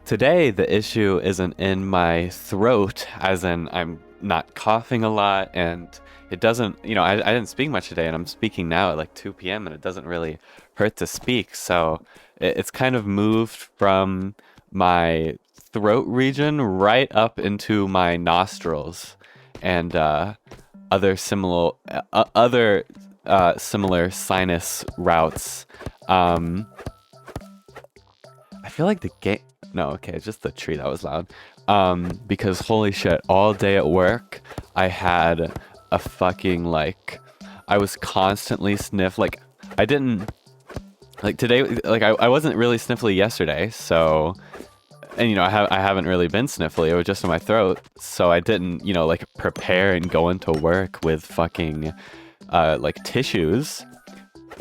Today, the issue isn't in my throat, as in I'm not coughing a lot, and it doesn't, I didn't speak much today, and I'm speaking now at like 2 p.m., and it doesn't really hurt to speak. So it's kind of moved from my throat region right up into my nostrils and other similar sinus routes. Um, I feel like the game. No, okay, it's just the tree that was loud. Because holy shit, all day at work, I had a fucking like, I was constantly Like, I didn't like today. Like, I wasn't really sniffly yesterday, so. And I haven't really been sniffly. It was just in my throat, so I didn't like prepare and go into work with fucking like tissues.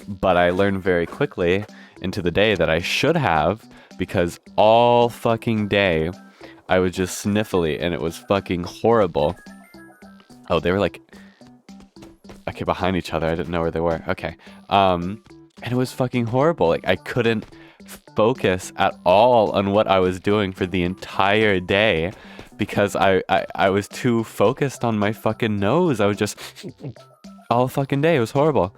But I learned very quickly into the day that I should have, because all fucking day I was just sniffly and it was fucking horrible. Oh, they were like, okay, behind each other. I didn't know where they were. Okay. And it was fucking horrible. Like, I couldn't focus at all on what I was doing for the entire day because I was too focused on my fucking nose. I was just all fucking day. It was horrible.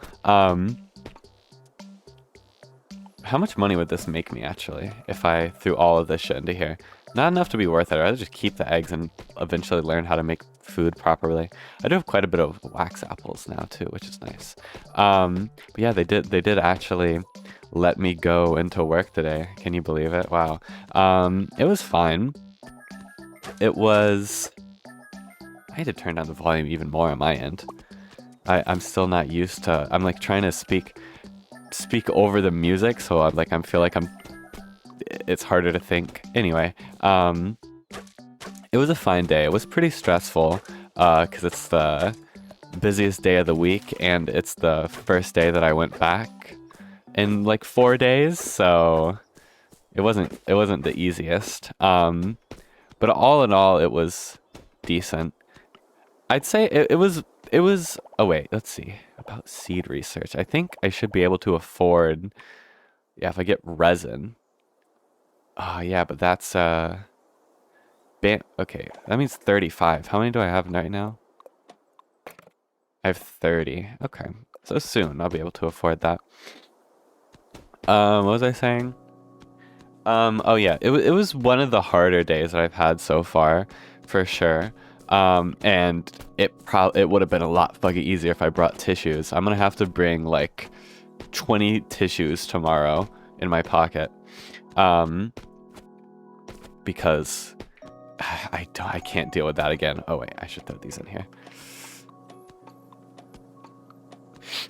How much money would this make me, actually, if I threw all of this shit into here? Not enough to be worth it. I'd rather just keep the eggs and eventually learn how to make food properly. I do have quite a bit of wax apples now, too, which is nice. But yeah, they did actually let me go into work today. Can you believe it? Wow. It was fine. It was... I had to turn down the volume even more on my end. I'm still not used to... I'm like trying to speak over the music, so I feel like it's harder to think. Anyway, it was a fine day. It was pretty stressful because it's the busiest day of the week, and it's the first day that I went back in like 4 days, so it wasn't the easiest. But all in all, it was decent. I'd say it was. Oh wait, let's see about seed research. I think I should be able to afford. Yeah, if I get resin. Oh yeah, but that's okay, that means 35. How many do I have right now? I have 30. Okay, so soon I'll be able to afford that. What was I saying? Oh yeah, it was one of the harder days that I've had so far, for sure. And it would have been a lot fucking easier if I brought tissues. I'm gonna have to bring like 20 tissues tomorrow in my pocket. Because I can't deal with that again. Oh wait, I should throw these in here.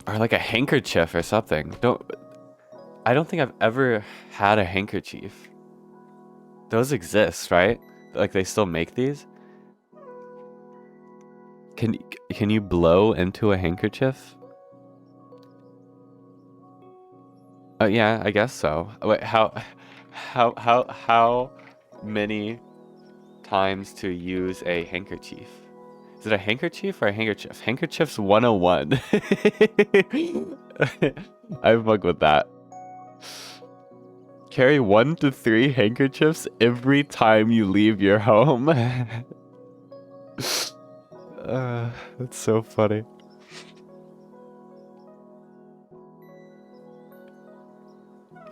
Or like a handkerchief or something. I don't think I've ever had a handkerchief. Those exist, right? Like, they still make these? Can you blow into a handkerchief? Oh yeah, I guess so. Wait, how many times to use a handkerchief? Is it a handkerchief or a handkerchief? Handkerchiefs 101. I fuck with that. Carry 1 to 3 handkerchiefs every time you leave your home. That's so funny.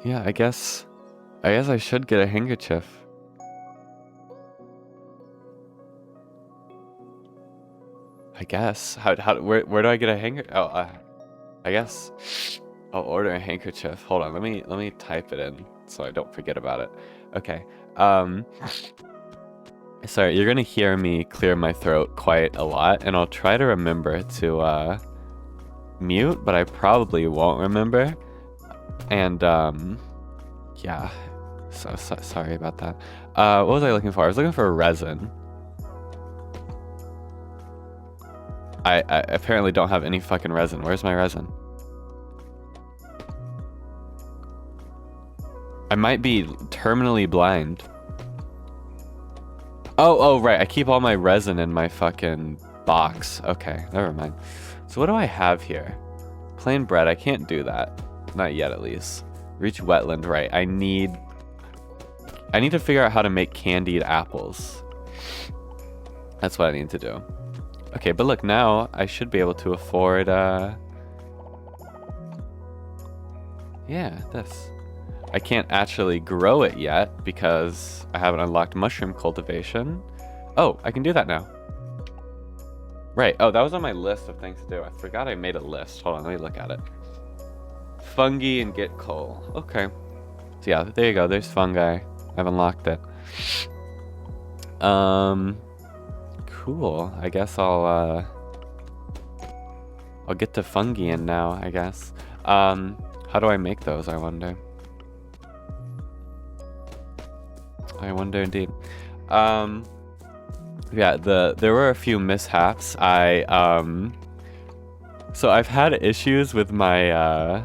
Yeah, I guess I should get a handkerchief. I guess. Where do I get a handkerchief? Oh, I guess I'll order a handkerchief. Hold on, let me type it in so I don't forget about it. Okay. Sorry, you're gonna hear me clear my throat quite a lot, and I'll try to remember to mute, but I probably won't remember. And yeah. So sorry about that. What was I looking for? I was looking for resin. I apparently don't have any fucking resin. Where's my resin? I might be terminally blind. Oh, right. I keep all my resin in my fucking box. Okay, never mind. So what do I have here? Plain bread. I can't do that. Not yet, at least. Reach wetland. Right. I need I need to figure out how to make candied apples. That's what I need to do. Okay, but look, now I should be able to afford, yeah, this. I can't actually grow it yet because I haven't unlocked mushroom cultivation. Oh, I can do that now. Right, oh, that was on my list of things to do. I forgot I made a list. Hold on, let me look at it. Fungi and get coal. Okay. So yeah, there you go. There's fungi. I've unlocked it. Cool. I guess I'll get to fungi in now, I guess. How do I make those, I wonder? I wonder indeed. Yeah, there were a few mishaps. So I've had issues with my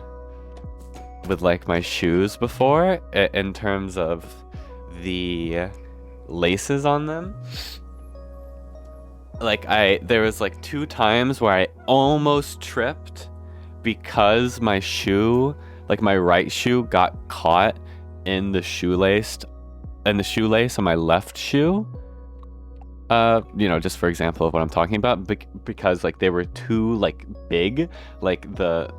with like my shoes before in terms of the laces on them. Like there was like 2 times where I almost tripped because my shoe, like my right shoe, got caught in the shoelace on my left shoe. You know, just for example of what I'm talking about, because like they were too like big, like the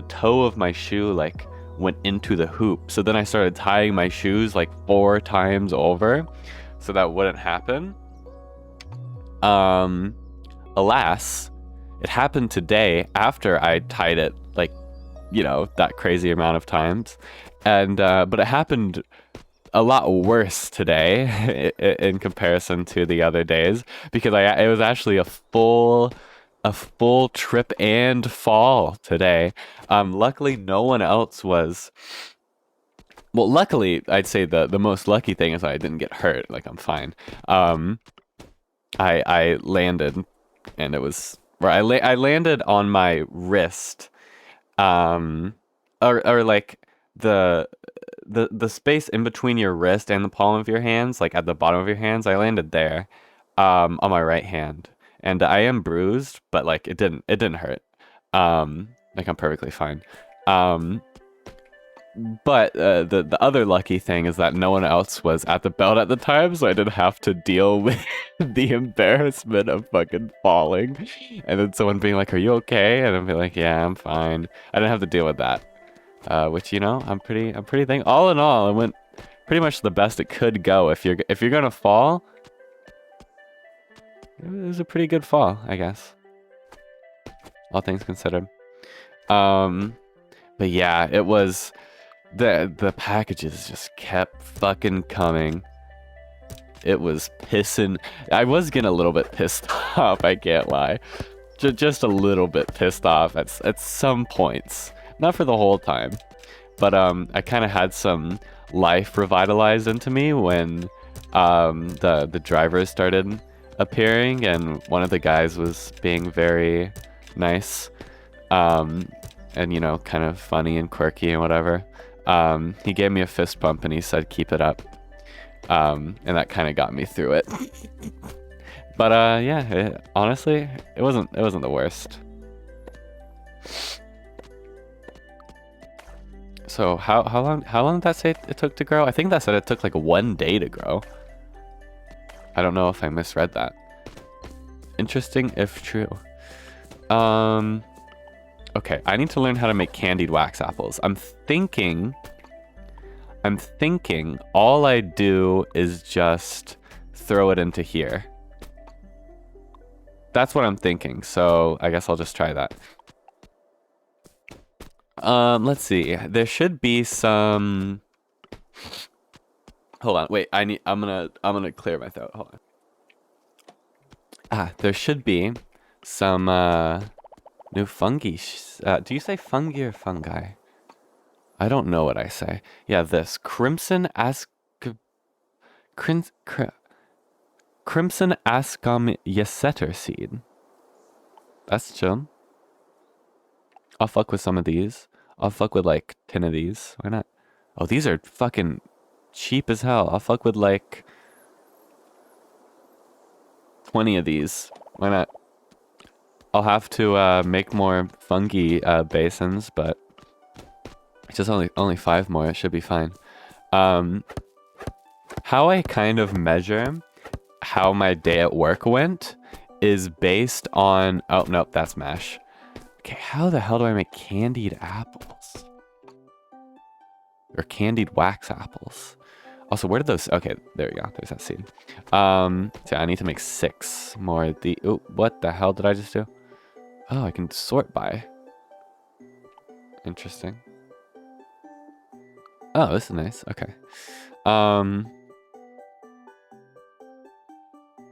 toe of my shoe like went into the hoop. So then I started tying my shoes like 4 times over so that wouldn't happen. Alas, it happened today after I tied it like, you know, that crazy amount of times. And but it happened a lot worse today in comparison to the other days, because it was actually a full trip and fall today. Luckily no one else was. Well, luckily I'd say the most lucky thing is I didn't get hurt. Like, I'm fine. I landed and it was where I landed on my wrist, or like the space in between your wrist and the palm of your hands, like at the bottom of your hands. I landed there, on my right hand, and I am bruised, but like it didn't hurt. Like, I'm perfectly fine. But the other lucky thing is that no one else was at the belt at the time, so I didn't have to deal with the embarrassment of fucking falling, and then someone being like, "Are you okay?" And I'd be like, "Yeah, I'm fine." I didn't have to deal with that. Which, you know, I'm pretty thankful. All in all, it went pretty much the best it could go. If you're gonna fall, it was a pretty good fall, I guess, all things considered. But yeah, it was the packages just kept fucking coming. It was pissing. I was getting a little bit pissed off, I can't lie. Just a little bit pissed off at some points. Not for the whole time, but I kind of had some life revitalized into me when the drivers started appearing, and one of the guys was being very nice, and, you know, kind of funny and quirky and whatever. He gave me a fist bump and he said, "Keep it up," and that kind of got me through it. But yeah, honestly, it wasn't the worst. So how long did that say it took to grow? I think that said it took like 1 day to grow. I don't know if I misread that. Interesting if true. Okay, I need to learn how to make candied wax apples. I'm thinking all I do is just throw it into here. That's what I'm thinking, so I guess I'll just try that. Let's see. There should be some. Hold on. Wait. I'm gonna clear my throat. Hold on. There should be some new fungi. Do you say fungi or fungi? I don't know what I say. Yeah, this crimson ascom yesetter seed. That's chill. I'll fuck with some of these. I'll fuck with like 10 of these. Why not? Oh, these are fucking cheap as hell. I'll fuck with like 20 of these. Why not? I'll have to make more fungi basins, but It's just only 5 more. It should be fine. How I kind of measure how my day at work went is based on... Oh, nope, that's mash. Okay, how the hell do I make candied apples? Or candied wax apples? Also, where did those... Okay, there we go. There's that seed. So I need to make 6 more. Oh, what the hell did I just do? Oh, I can sort by. Interesting. Oh, this is nice. Okay.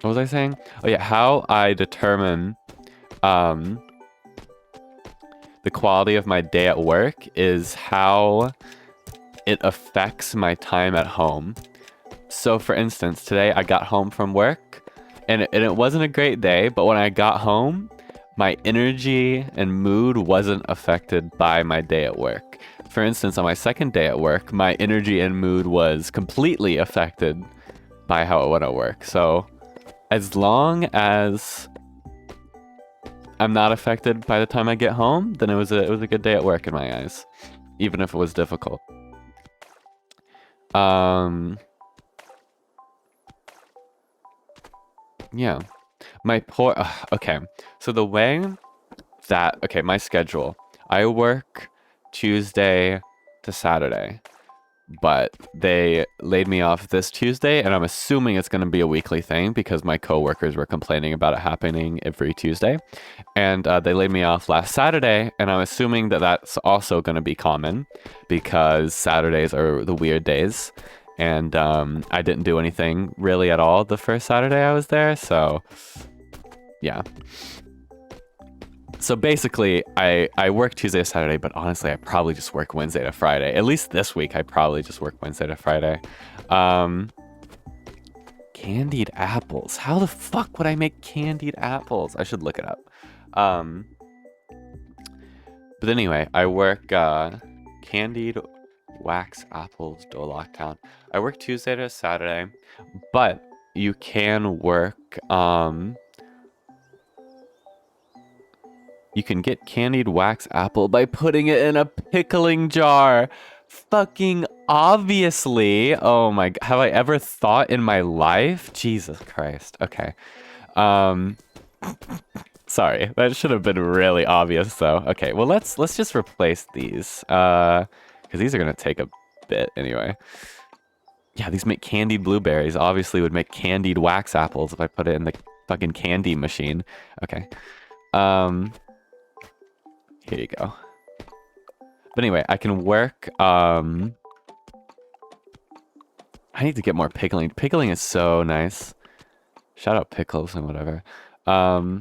What was I saying? Oh yeah, how I determine the quality of my day at work is how it affects my time at home. So for instance, today I got home from work and it wasn't a great day, but when I got home, my energy and mood wasn't affected by my day at work. For instance, on my second day at work, my energy and mood was completely affected by how it went at work. So as long as I'm not affected by the time I get home, then it was a good day at work in my eyes, even if it was difficult. Yeah. Okay. So the way that, okay, my schedule, I work Tuesday to Saturday, but they laid me off this Tuesday, and I'm assuming it's going to be a weekly thing because my coworkers were complaining about it happening every Tuesday. And they laid me off last Saturday, and I'm assuming that that's also going to be common because Saturdays are the weird days. And I didn't do anything really at all the first Saturday I was there, so yeah. So basically, I work Tuesday to Saturday, but honestly, I probably just work Wednesday to Friday. At least this week, I probably just work Wednesday to Friday. Candied apples. How the fuck would I make candied apples? I should look it up. But anyway, I work candied wax apples, Doloc Town. I work Tuesday to Saturday, but you can work... You can get candied wax apple by putting it in a pickling jar. Fucking obviously. Oh my god. Have I ever thought in my life? Jesus Christ. Okay. Sorry. That should have been really obvious though. Okay, well let's just replace these. Because these are gonna take a bit anyway. Yeah, these make candied blueberries. Obviously would make candied wax apples if I put it in the fucking candy machine. Okay. Here you go. But anyway, I can work, I need to get more pickling. Pickling is so nice. Shout out pickles and whatever. I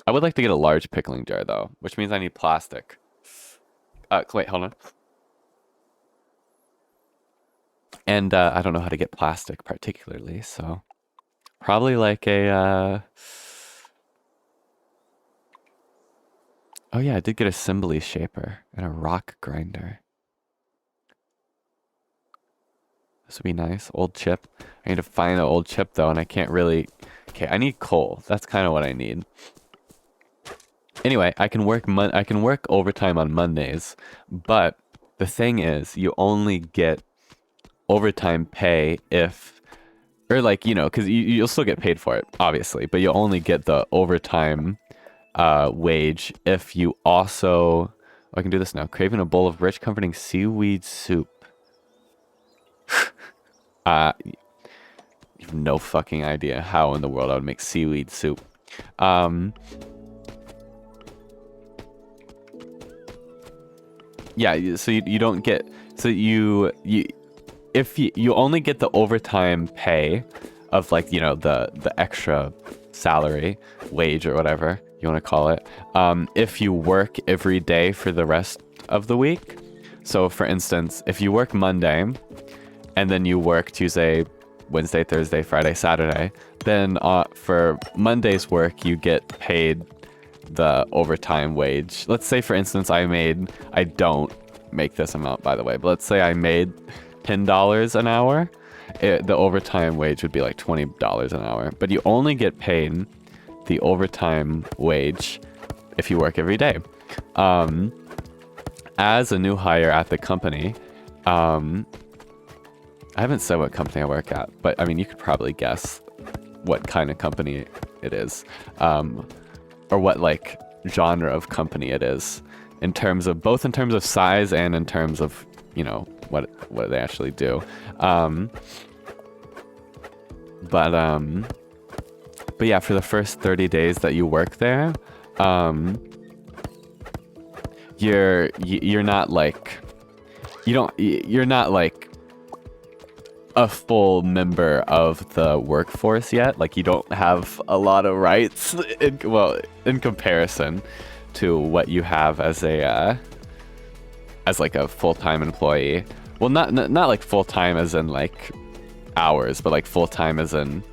would like to get a large pickling jar though, which means I need plastic. Wait, hold on. And I don't know how to get plastic particularly, so probably like a oh yeah, I did get a Symbly shaper and a rock grinder. This would be nice. Old chip. I need to find an old chip though, and I can't really... Okay, I need coal. That's kind of what I need. Anyway, I can work overtime on Mondays, but the thing is, you only get overtime pay if... Or like, you know, because you'll still get paid for it, obviously, but you'll only get the overtime... wage if you also... Oh, I can do this now. Craving a bowl of rich, comforting seaweed soup. You have no fucking idea how in the world I would make seaweed soup. Yeah, so you don't get... So if you only get the overtime pay of like, you know, the extra salary, wage or whatever you want to call it, if you work every day for the rest of the week. So for instance, if you work Monday and then you work Tuesday, Wednesday, Thursday, Friday, Saturday, then for Monday's work, you get paid the overtime wage. Let's say for instance, I don't make this amount by the way, but let's say I made $10 an hour. The overtime wage would be like $20 an hour, but you only get paid the overtime wage if you work every day. as a new hire at the company, I haven't said what company I work at, but I mean, you could probably guess what kind of company it is, or what like genre of company it is, in terms of both in terms of size and in terms of, you know, what they actually do. But yeah, for the first 30 days that you work there, you're not like, you're not like a full member of the workforce yet. Like, you don't have a lot of rights in comparison to what you have as a as like a full-time employee. Well, not like full-time as in like hours, but like full-time as in,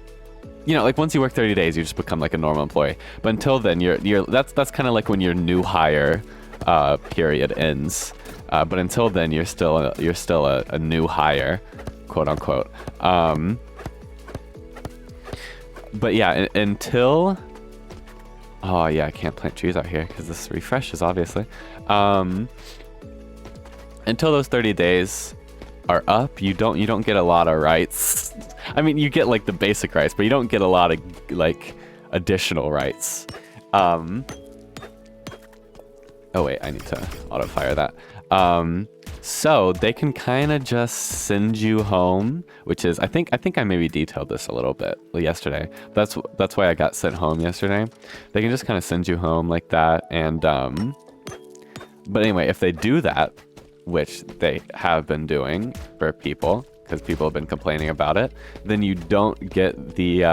you know, like once you work 30 days, you just become like a normal employee. But until then, that's kind of like when your new hire period ends. But until then, you're still a new hire, quote unquote. But yeah, until, oh yeah, I can't plant trees out here because this refreshes, obviously. Until those 30 days are up, you don't get a lot of rights. I mean, you get like the basic rights, but you don't get a lot of like additional rights. Oh wait, I need to auto fire that. So they can kind of just send you home, which is, I think I maybe detailed this a little bit yesterday. That's why I got sent home yesterday. They can just kind of send you home like that, and but anyway, if they do that, which they have been doing for people, because people have been complaining about it, then you don't get the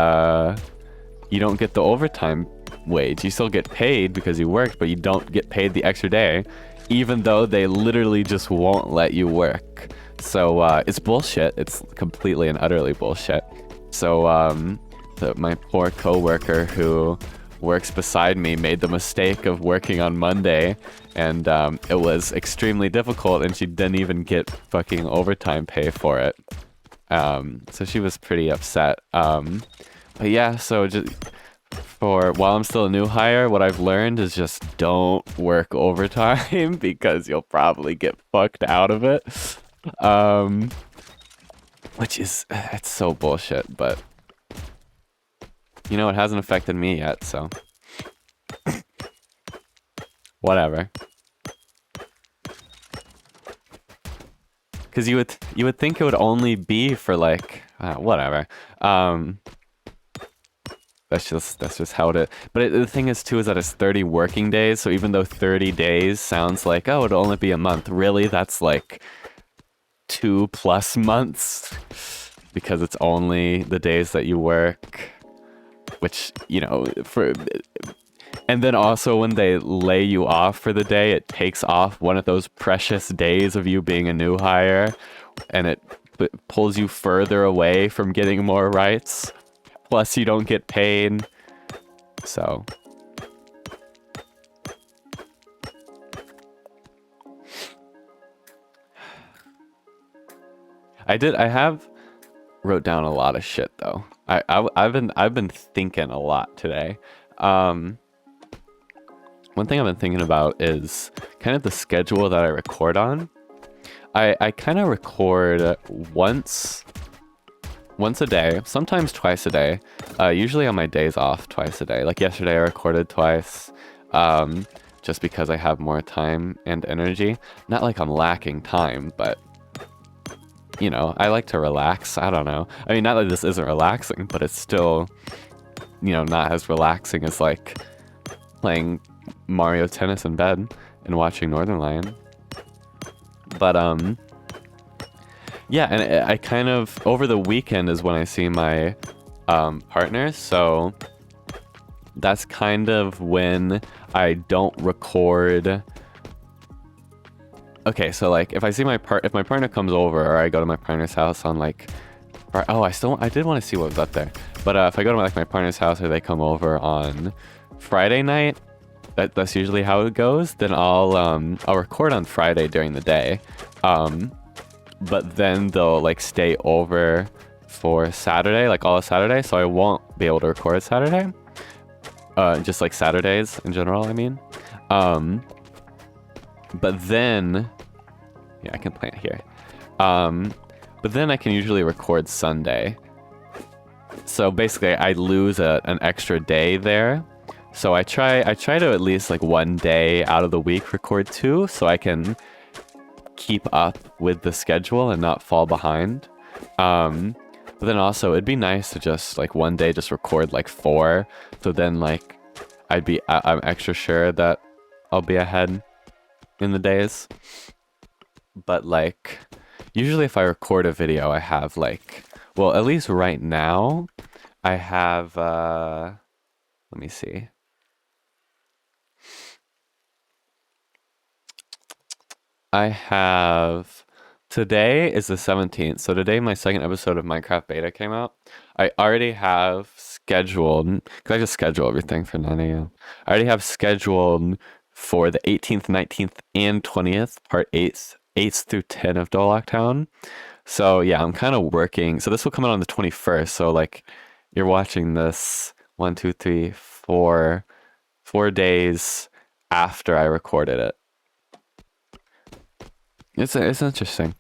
overtime wage. You still get paid because you worked, but you don't get paid the extra day, even though they literally just won't let you work. So it's bullshit. It's completely and utterly bullshit. So my poor coworker who works beside me made the mistake of working on Monday, and it was extremely difficult, and she didn't even get fucking overtime pay for it. So she was pretty upset. But yeah, so just while I'm still a new hire, what I've learned is just don't work overtime because you'll probably get fucked out of it. Which is, it's so bullshit, but you know, it hasn't affected me yet, so whatever. Because you would think it would only be for like whatever. That's just how it is. But the thing is too is that it's 30 working days. So even though 30 days sounds like, oh, it'll only be a month, really that's like 2+ months, because it's only the days that you work. Which, you know, and then also when they lay you off for the day, it takes off one of those precious days of you being a new hire, and it pulls you further away from getting more rights. Plus you don't get paid. So I have wrote down a lot of shit though. I've been thinking a lot today. One thing I've been thinking about is kind of the schedule that I record on. I kind of record once a day, sometimes twice a day. Usually on my days off, twice a day. Like yesterday I recorded twice, just because I have more time and energy. Not like I'm lacking time, but you know, I like to relax. I don't know. I mean, not that this isn't relaxing, but it's still, you know, not as relaxing as like playing Mario Tennis in bed and watching Northern Lion. But yeah, and I kind of, over the weekend is when I see my partner, so that's kind of when I don't record. Okay, so like if I see if my partner comes over, or I go to my partner's house on like, or, oh, I did want to see what was up there, but if I go to like my partner's house, or they come over on Friday night, that's usually how it goes. Then I'll record on Friday during the day, but then they'll like stay over for Saturday, like all of Saturday, so I won't be able to record Saturday. Just like Saturdays in general, I mean. But then, yeah, I can plant here. But then I can usually record Sunday. So basically, I lose an extra day there. So I try to at least like one day out of the week record 2, so I can keep up with the schedule and not fall behind. But then also it'd be nice to just like one day just record like 4, so then like I'm extra sure that I'll be ahead in the days. But like usually if I record a video, I have like, well, at least right now I have let me see. I have, today is the 17th, so today my second episode of Minecraft Beta came out. I already have scheduled, because I just schedule everything for 9 a.m. I already have scheduled for the 18th, 19th, and 20th, part 8th through 10 of Doloc Town. So yeah, I'm kind of working. So this will come out on the 21st, so like you're watching this 1, 2, 3, 4 days after I recorded it. It's interesting.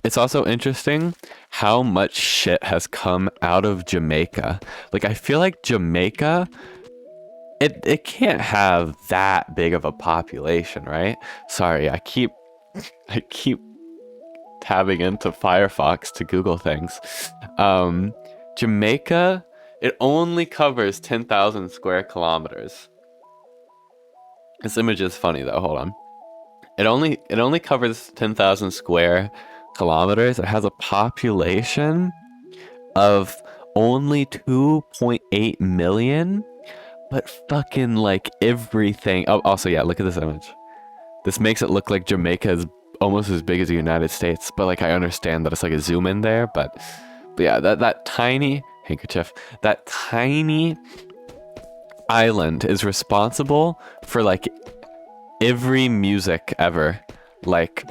It's also interesting how much shit has come out of Jamaica. Like I feel like Jamaica, it can't have that big of a population, right? Sorry, I keep tabbing into Firefox to Google things. Jamaica, it only covers 10,000 square kilometers. This image is funny though, hold on. It only covers 10,000 square kilometers. It has a population of only 2.8 million, but fucking like everything. Oh, also, yeah, look at this image. This makes it look like Jamaica is almost as big as the United States, but like I understand that it's like a zoom in there, but yeah, that tiny handkerchief, that tiny island is responsible for like every music ever. Like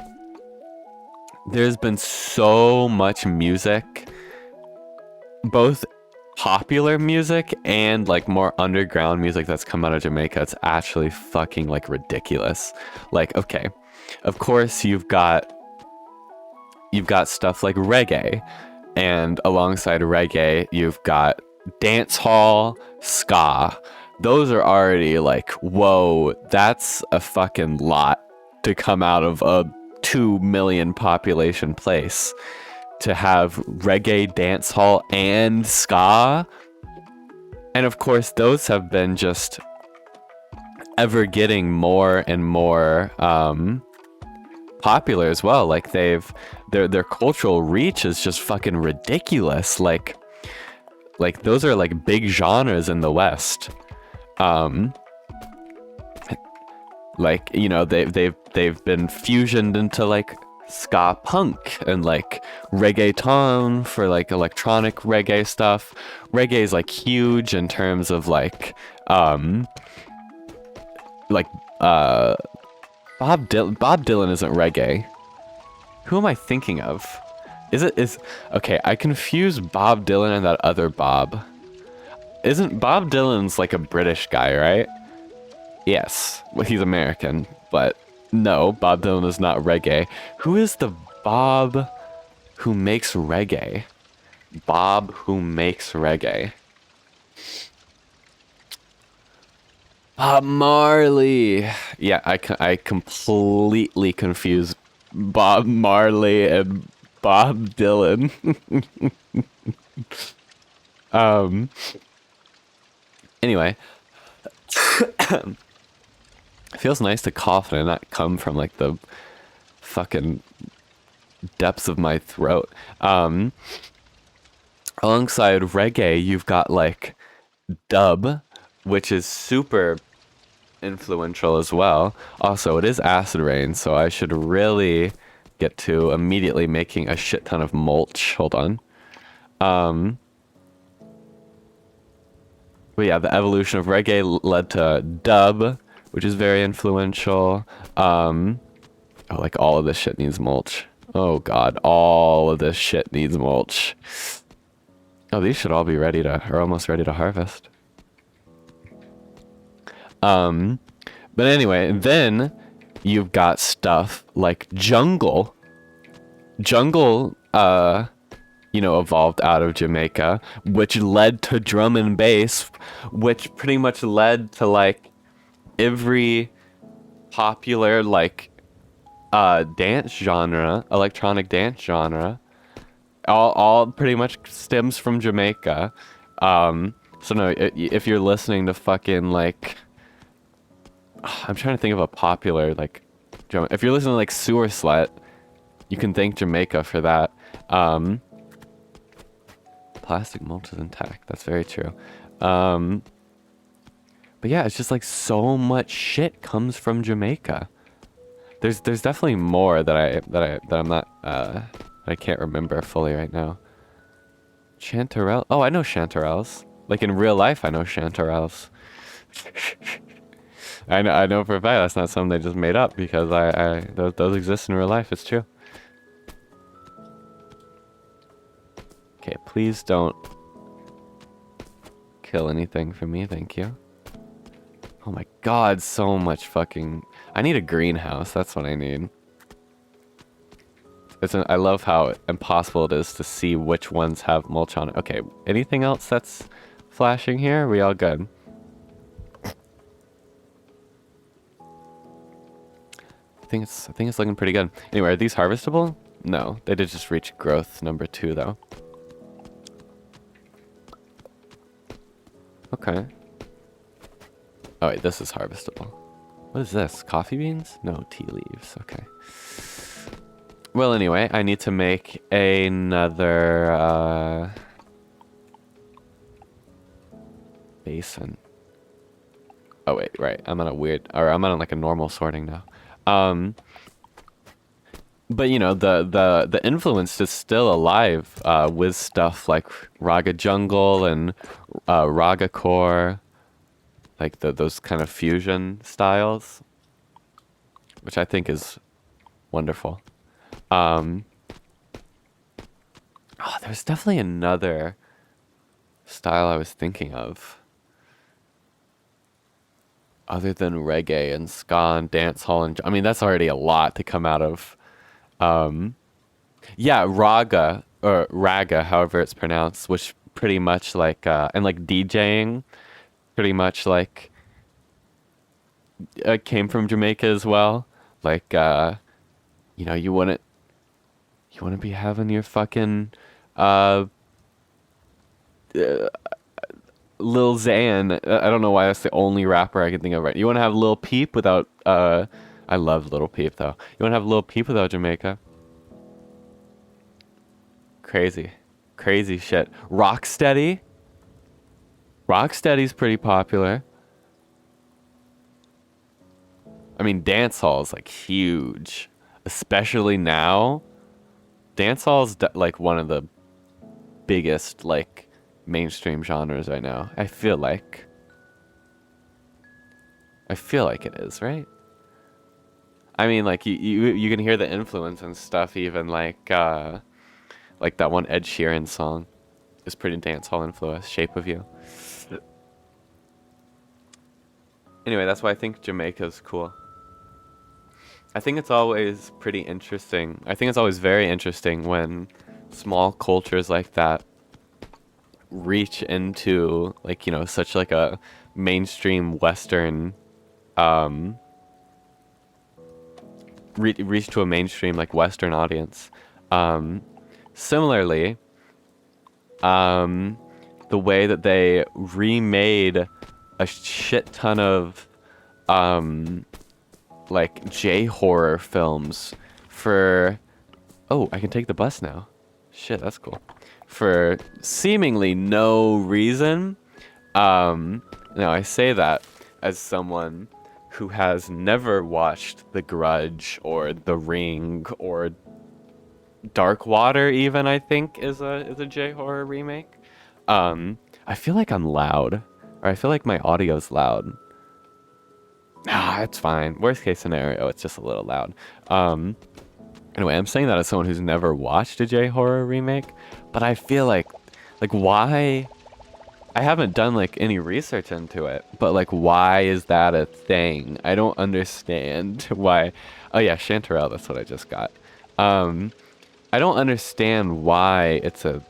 there's been so much music, both popular music and like more underground music that's come out of Jamaica. It's actually fucking like ridiculous. Like, okay, of course you've got stuff like reggae, and alongside reggae you've got dance hall, ska. Those are already like, whoa, that's a fucking lot to come out of a 2 million population place. To have reggae, dance hall, and ska. And of course, those have been just ever getting more and more popular as well. Like their cultural reach is just fucking ridiculous. Like those are like big genres in the West. Like, you know, they've been fusioned into like ska punk and like reggaeton for like electronic reggae stuff. Reggae is like huge in terms of like Bob Dylan isn't reggae. Who am I thinking of? Okay, I confuse Bob Dylan and that other Bob. Isn't Bob Dylan's like a British guy, right? Yes, well, he's American, but no, Bob Dylan is not reggae. Who is the Bob who makes reggae? Bob who makes reggae. Bob Marley. Yeah, I completely confuse Bob Marley and Bob Dylan. Anyway. It feels nice to cough and not come from like the fucking depths of my throat. Alongside reggae, you've got like dub, which is super influential as well. Also, it is acid rain, so I should really get to immediately making a shit ton of mulch. Hold on. But yeah, the evolution of reggae led to dub, which is very influential. Oh, like all of this shit needs mulch. Oh god, all of this shit needs mulch. Oh, these should all be ready to, or almost ready to harvest. But anyway, then you've got stuff like jungle. Jungle, evolved out of Jamaica, which led to drum and bass, which pretty much led to like every popular like dance genre, electronic dance genre, all pretty much stems from Jamaica. So no, if you're listening to fucking like, I'm trying to think of a popular like, if you're listening to like Sewer Slut, you can thank Jamaica for that. Plastic mulch is intact. That's very true. But yeah, it's just like so much shit comes from Jamaica. There's definitely more that I'm not I can't remember fully right now. Chanterelle. Oh, I know chanterelles. Like in real life, I know chanterelles. I know for a fact that's not something they just made up because those exist in real life. It's true. Okay, please don't kill anything for me, thank you. Oh my god, so much fucking... I need a greenhouse, that's what I need. I love how impossible it is to see which ones have mulch on it. Okay, anything else that's flashing here? Are we all good? I think it's looking pretty good. Anyway, are these harvestable? No, they did just reach growth number 2 though. Okay. Oh wait, this is harvestable. What is this? Coffee beans? No, tea leaves. Okay. Well, anyway, I need to make another basin. Oh wait, right. I'm on like a normal sorting now. But you know, the influence is still alive with stuff like Raga Jungle and Raga Core, like those kind of fusion styles, which I think is wonderful. Oh, there's definitely another style I was thinking of, other than reggae and ska and dancehall, and I mean that's already a lot to come out of. Yeah, raga or raga, however it's pronounced, which pretty much like and like DJing, pretty much like came from Jamaica as well. Like you know, you wouldn't be having your fucking Lil Xan. I don't know why that's the only rapper I can think of right. You want to have Lil Peep without I love Lil Peep though. You want to have Lil Peep without Jamaica? Crazy. Crazy shit. Rocksteady. Rocksteady's pretty popular. I mean, dancehall is like huge, especially now. Dancehall is like one of the biggest like mainstream genres right now. I feel like it is, right? I mean, like you can hear the influence and stuff, even like that one Ed Sheeran song is pretty dancehall influence. Shape of You. Anyway, that's why I think Jamaica's cool. I think it's always pretty interesting. I think it's always very interesting when small cultures like that reach into like, you know, such like a mainstream Western, reach to a mainstream like Western audience. Similarly, the way that they remade a shit ton of like J-horror films for... Oh, I can take the bus now. Shit, that's cool. For seemingly no reason. Now I say that as someone who has never watched The Grudge or The Ring or Dark Water even, I think is a J-horror remake. I feel like I'm loud, or I feel like my audio's loud. Ah, it's fine. Worst case scenario, it's just a little loud. Anyway, I'm saying that as someone who's never watched a J-horror remake, but I feel like why I haven't done like any research into it, but like why is that a thing? I don't understand why. Oh yeah, chanterelle, that's what I just got. Um I don't understand why it's a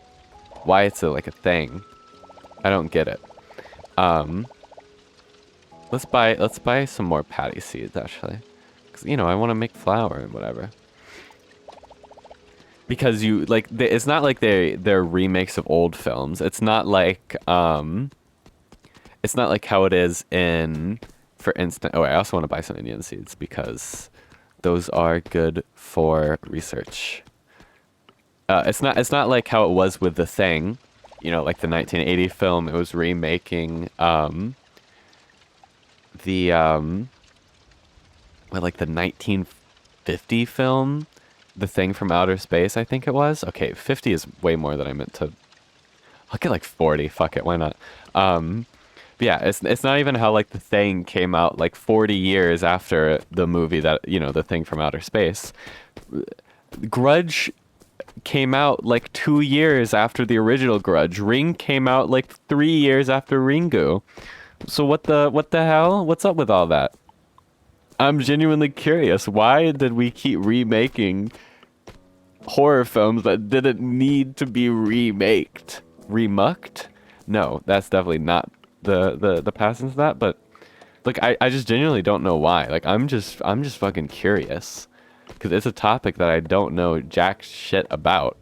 like a thing. I don't get it. Um let's buy some more patty seeds actually. 'Cause you know, I want to make flour and whatever. Because you like it's not like they're remakes of old films. It's not like how it is in, for instance. Oh, I also want to buy some Indian seeds because those are good for research. It's not like how it was with The Thing, you know, like the 1980 film. It was remaking the like the 1950 film, The Thing from Outer Space. I think it was. Okay, 50 is way more than I meant to. I'll get like 40. Fuck it, why not? But yeah, it's not even how like The Thing came out like 40 years after the movie that, you know, The Thing from Outer Space. Grudge came out like 2 years after the original Grudge. Ring came out like 3 years after Ringu. So what the hell? What's up with all that? I'm genuinely curious. Why did we keep remaking horror films that didn't need to be remaked? Remucked? No, that's definitely not the path into that, but like I just genuinely don't know why. Like I'm just fucking curious. Because it's a topic that I don't know jack shit about.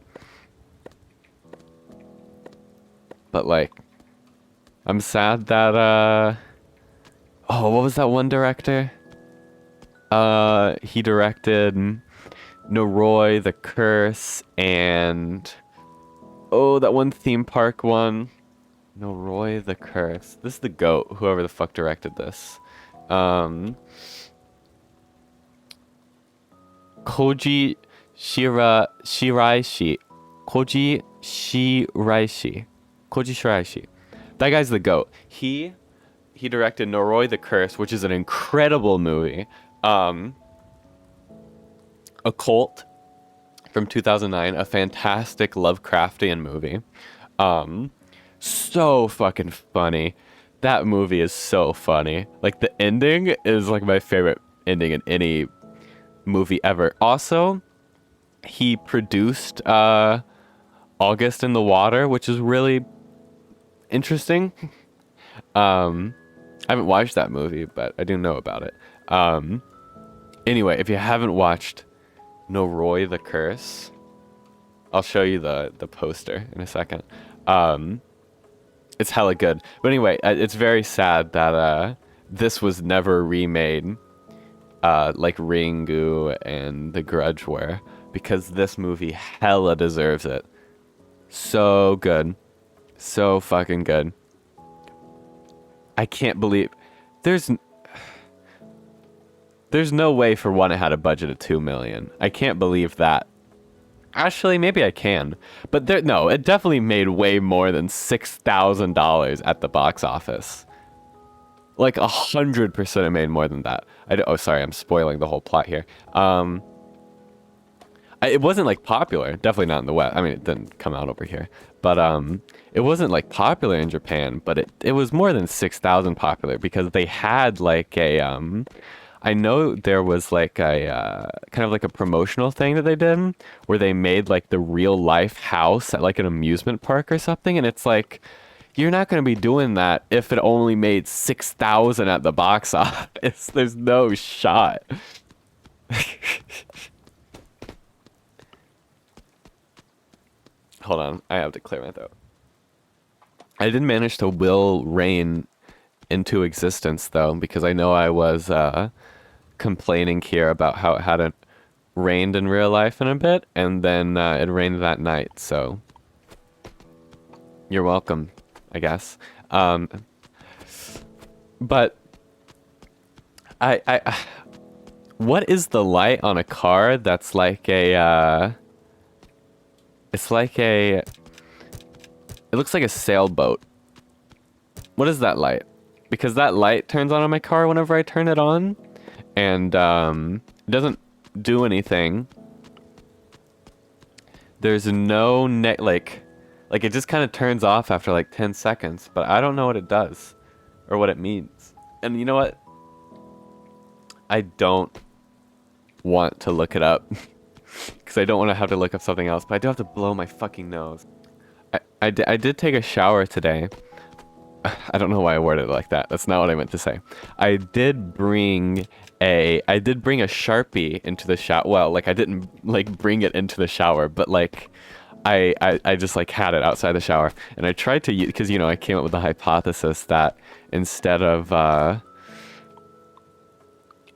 But like, I'm sad that oh, what was that one director? He directed Noroi, The Curse, and oh, that one theme park one. Noroi, The Curse. This is the GOAT, whoever the fuck directed this. Koji Shiraishi. Koji Shiraishi. Koji Shiraishi. That guy's the GOAT. He directed Noroi the Curse, which is an incredible movie. Occult from 2009, a fantastic Lovecraftian movie. So fucking funny. That movie is so funny. Like the ending is like my favorite ending in any movie ever. Also, he produced August in the Water, which is really interesting. I haven't watched that movie, but I do know about it. Anyway, if you haven't watched Noroi the Curse, I'll show you the poster in a second. It's hella good. But anyway, it's very sad that this was never remade like Ringu and The Grudge were, because this movie hella deserves it. So good. So fucking good. I can't believe there's no way for one it had a budget of 2 million. I can't believe that. Actually, maybe I can. But no, it definitely made way more than $6,000 at the box office. Like 100% it made more than that. Oh, sorry, I'm spoiling the whole plot here. It wasn't like popular. Definitely not in the West. I mean, it didn't come out over here. But it wasn't like popular in Japan. But it was more than 6,000 popular because they had like a I know there was like a kind of like a promotional thing that they did where they made like the real life house at like an amusement park or something, and it's like you're not going to be doing that if it only made 6,000 at the box office. There's no shot. Hold on, I have to clear my throat. I did manage to will Rain into existence though, because I know I was complaining here about how it hadn't rained in real life in a bit, and then it rained that night, so you're welcome, I guess. But I what is the light on a car that's like a it's like it looks like a sailboat. What is that light? Because that light turns on my car whenever I turn it on, and it doesn't do anything. There's no like Like, it just kind of turns off after like 10 seconds, but I don't know what it does or what it means. And you know what? I don't want to look it up because I don't want to have to look up something else, but I do have to blow my fucking nose. I did take a shower today. I don't know why I worded it like that. That's not what I meant to say. I did bring a Sharpie into the shower. Well, like I didn't like bring it into the shower, but like I just like had it outside the shower, and I tried to use, because you know I came up with the hypothesis that instead of what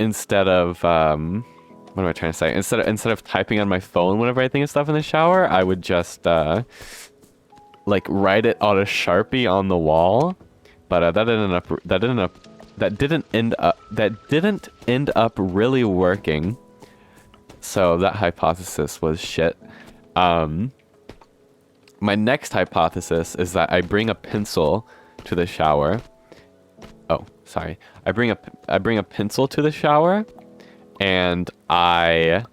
am I trying to say? Instead of typing on my phone whenever I think of stuff in the shower, I would just like write it on a Sharpie on the wall. But that didn't end up really working. So that hypothesis was shit. My next hypothesis is that I bring a pencil to the shower. Oh, sorry. I bring a pencil to the shower, and oh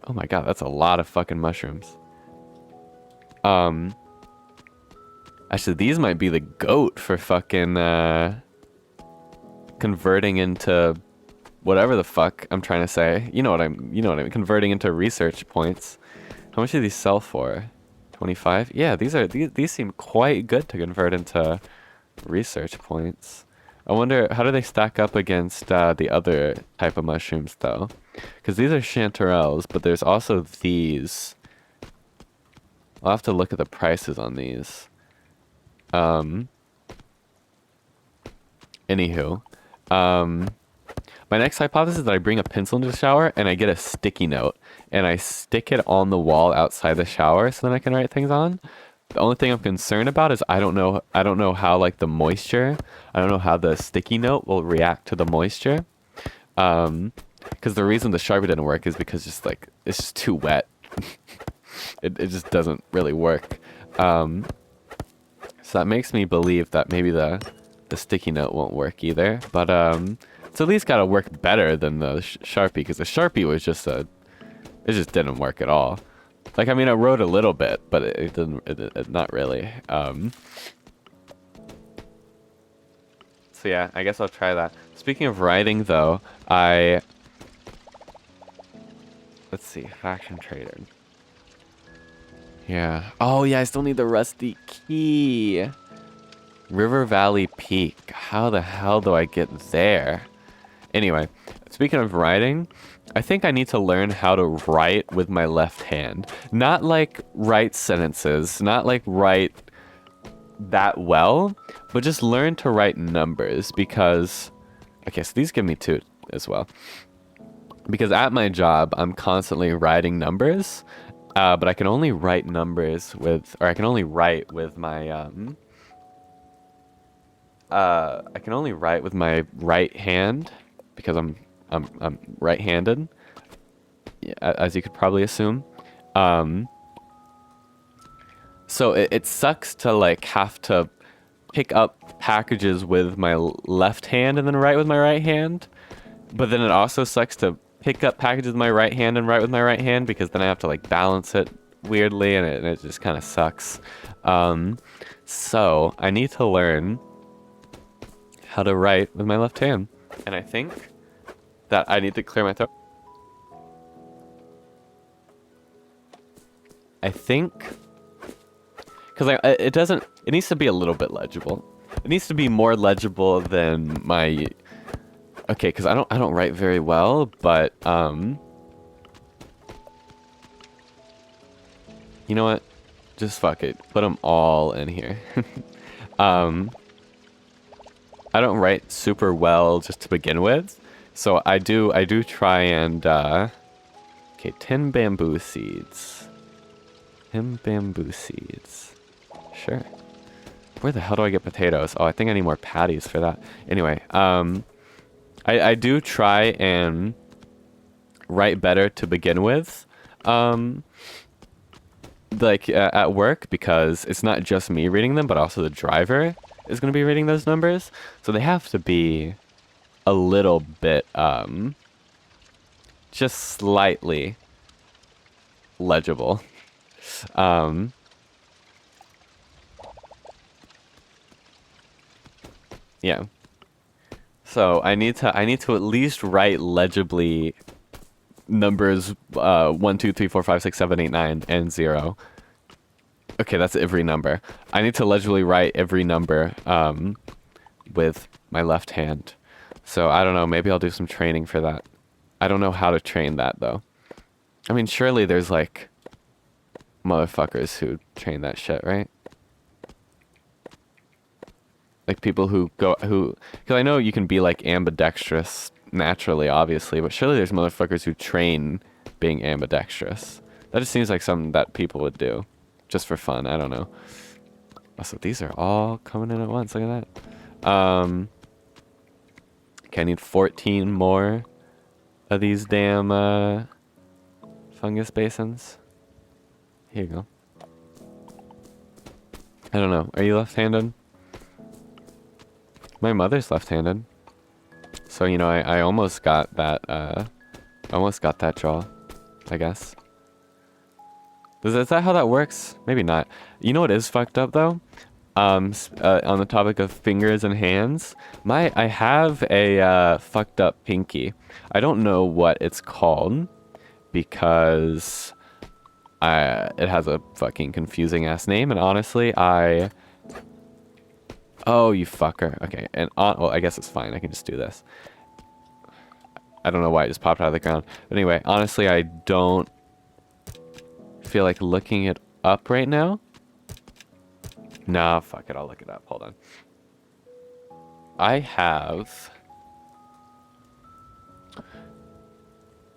my god, that's a lot of fucking mushrooms. Actually, these might be the goat for fucking converting into whatever the fuck I'm trying to say. You know what I mean, converting into research points. How much do these sell for? 25? Yeah, these seem quite good to convert into research points. I wonder, how do they stack up against the other type of mushrooms though? Because these are chanterelles, but there's also these. I'll have to look at the prices on these. Anywho, my next hypothesis is that I bring a pencil into the shower and I get a sticky note and I stick it on the wall outside the shower so then I can write things on. The only thing I'm concerned about is I don't know how like the moisture, I don't know how the sticky note will react to the moisture. Because the reason the Sharpie didn't work is because just like it's just too wet. it just doesn't really work. So that makes me believe that maybe the sticky note won't work either. But so these gotta work better than the Sharpie, because the Sharpie was just it just didn't work at all. Like, I mean, I wrote a little bit, but it didn't, not really. So yeah, I guess I'll try that. Speaking of writing though, let's see, faction trader. Yeah. Oh yeah, I still need the rusty key. River Valley Peak. How the hell do I get there? Anyway, speaking of writing, I think I need to learn how to write with my left hand. Not like write sentences, not like write that well, but just learn to write numbers because... Okay, so these give me 2 as well. Because at my job, I'm constantly writing numbers, but I can only write numbers with... Or I can only write with my... I can only write with my right hand because I'm right-handed, as you could probably assume. So it sucks to like have to pick up packages with my left hand and then write with my right hand. But then it also sucks to pick up packages with my right hand and write with my right hand, because then I have to like balance it weirdly, and it just kind of sucks. So I need to learn how to write with my left hand, and I think that I need to clear my throat. I think, because it needs to be a little bit legible. It needs to be more legible than my, okay, because I don't write very well, but you know what? Just fuck it. Put them all in here. I don't write super well just to begin with, so I do try and okay, 10 bamboo seeds. 10 bamboo seeds. Sure. Where the hell do I get potatoes? Oh, I think I need more patties for that. Anyway, I do try and write better to begin with, like at work, because it's not just me reading them, but also the driver is going to be reading those numbers, so they have to be a little bit just slightly legible. Yeah. So I need to at least write legibly numbers 1, 2, 3, 4, 5, 6, 7, 8, 9, and 0. Okay, that's every number. I need to legibly write every number with my left hand. So I don't know, maybe I'll do some training for that. I don't know how to train that though. I mean, surely there's like motherfuckers who train that shit, right? Like people who because I know you can be like ambidextrous naturally, obviously, but surely there's motherfuckers who train being ambidextrous. That just seems like something that people would do just for fun. I don't know. Also, these are all coming in at once. Look at that. Okay, I need 14 more of these damn fungus basins. Here you go. I don't know. Are you left-handed? My mother's left-handed. So, you know, I almost got that, draw, I guess. Is that how that works? Maybe not. You know what is fucked up, though? On the topic of fingers and hands, I have a fucked up pinky. I don't know what it's called because it has a fucking confusing ass name, and honestly, oh, you fucker. Okay, and well, I guess it's fine. I can just do this. I don't know why it just popped out of the ground. But anyway, honestly, I don't feel like looking it up right now. Nah, fuck it. I'll look it up. Hold on. I have...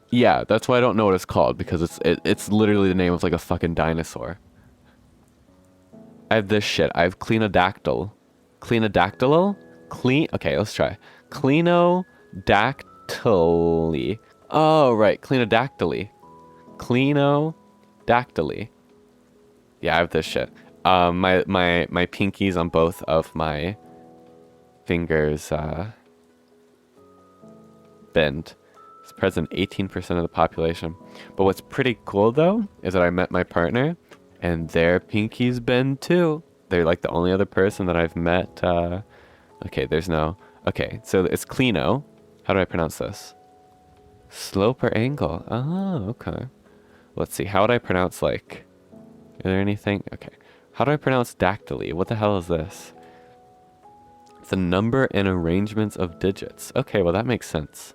Yeah, that's why I don't know what it's called, because it's literally the name of like a fucking dinosaur. I have this shit. I have clenodactyl. Clenodactyl? Okay, let's try. Clenodactyly. Oh, right. Clenodactyly. Clenodactyly. Yeah, I have this shit. My pinkies on both of my fingers bend. It's present 18% of the population. But what's pretty cool though is that I met my partner and their pinkies bend too. They're like the only other person that I've met. Okay, there's no. Okay, so it's Cleno. How do I pronounce this? Slope or angle? Oh, okay. Let's see. How would I pronounce like? Is there anything? Okay. How do I pronounce dactyly? What the hell is this? It's a number and arrangements of digits. Okay, well that makes sense.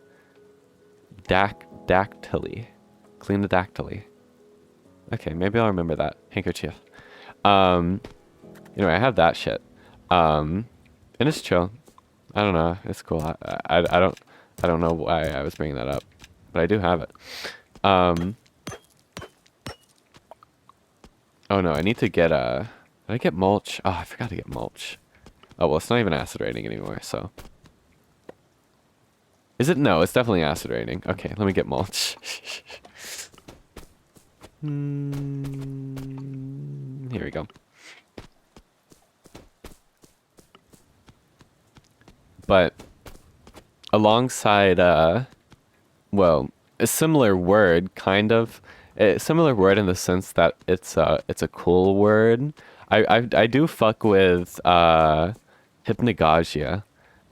Dactyly. Clenodactyly. Okay, maybe I'll remember that. Handkerchief. Anyway, I have that shit. And it's chill. I don't know. It's cool. I don't know why I was bringing that up, but I do have it. Oh no, I need to get did I get mulch? Oh, I forgot to get mulch. Oh well, it's not even acid rating anymore, so. Is it? No, it's definitely acid rating. Okay, let me get mulch. Here we go. But alongside well, a similar word, kind of. A similar word in the sense that it's a cool word. I do fuck with hypnagogia,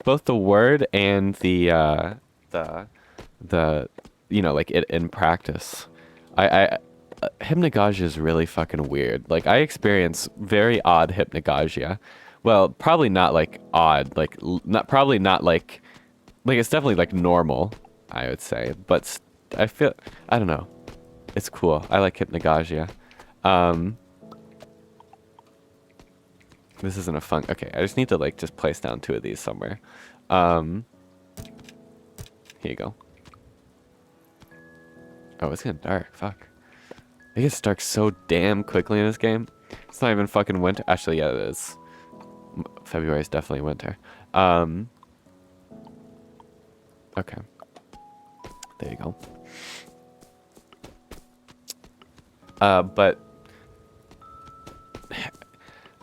both the word and the you know, like it in practice. Hypnagogia is really fucking weird. Like I experience very odd hypnagogia. Well, probably not like odd, like probably not like it's definitely like normal, I would say, but I don't know. It's cool. I like hypnagogia. This isn't a fun... Okay, I just need to, like, just place down 2 of these somewhere. Here you go. Oh, it's getting dark. Fuck. It gets dark so damn quickly in this game. It's not even fucking winter. Actually, yeah, it is. February is definitely winter. Okay. There you go. But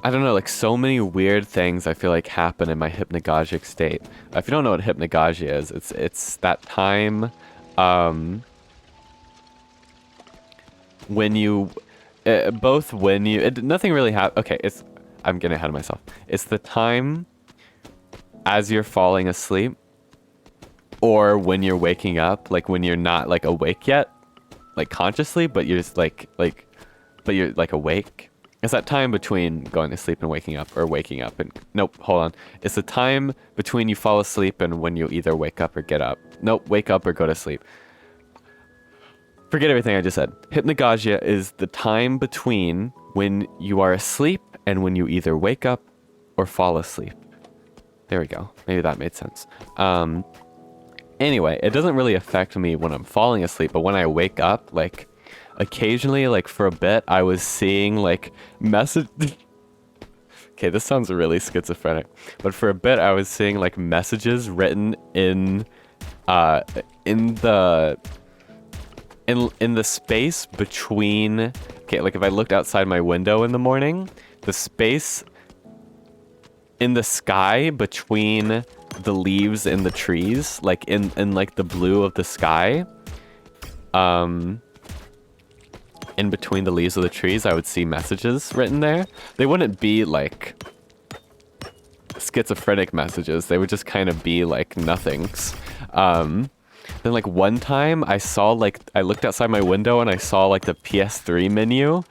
I don't know, like so many weird things I feel like happen in my hypnagogic state. If you don't know what hypnagogia is, it's that time when you both when you nothing really happens. Okay, I'm getting ahead of myself. It's the time as you're falling asleep, or when you're waking up, like when you're not like awake yet, like consciously, but you're just but you're like awake. It's that time between going to sleep and waking up, or waking up and nope, hold on. It's the time between you fall asleep and when you either wake up or get up. Nope, wake up or go to sleep. Forget everything I just said. Hypnagogia is the time between when you are asleep and when you either wake up or fall asleep. There we go. Maybe that made sense. Anyway, it doesn't really affect me when I'm falling asleep, but when I wake up, like occasionally, like for a bit, I was seeing like message. Okay, this sounds really schizophrenic, but for a bit, I was seeing like messages written in the space between. Okay, like if I looked outside my window in the morning, the space in the sky between the leaves in the trees, like in like the blue of the sky, in between the leaves of the trees, I would see messages written there. They wouldn't be like schizophrenic messages. They would just kind of be like nothings. Then like one time I saw like, I looked outside my window and I saw like the PS3 menu.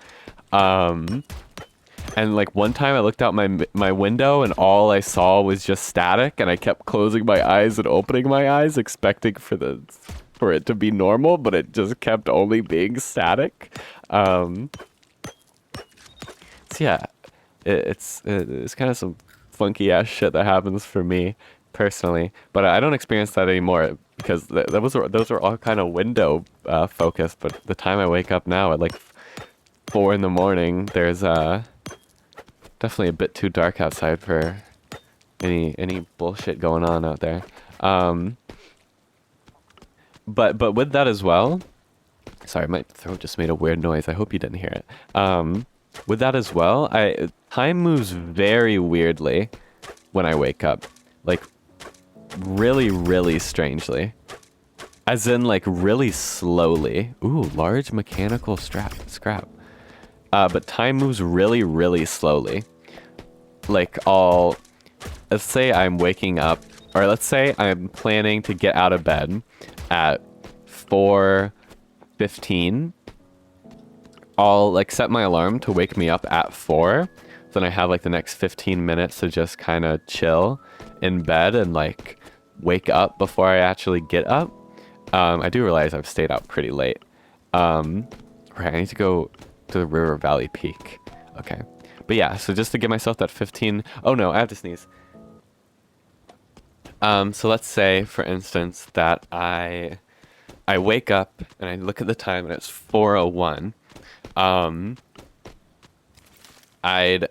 And like one time I looked out my window and all I saw was just static, and I kept closing my eyes and opening my eyes expecting for it to be normal, but it just kept only being static. So yeah, it's kind of some funky ass shit that happens for me personally, but I don't experience that anymore because those are all kind of window focused. But the time I wake up now at like 4 in the morning, there's definitely a bit too dark outside for any bullshit going on out there. But with that as well, sorry, my throat just made a weird noise. I hope you didn't hear it. With that as well, time moves very weirdly when I wake up, like really, really strangely. As in, like, really slowly. Ooh, large mechanical scrap. But time moves really, really slowly. Like, let's say I'm waking up, or let's say I'm planning to get out of bed at 4:15. I'll, like, set my alarm to wake me up at 4. Then I have, like, the next 15 minutes to just kind of chill in bed and, like, wake up before I actually get up. I do realize I've stayed out pretty late. Right, I need to go to the River Valley Peak. Okay. But yeah, so just to give myself that 15... Oh no, I have to sneeze. So let's say, for instance, that I wake up and I look at the time and it's 4:01. I'd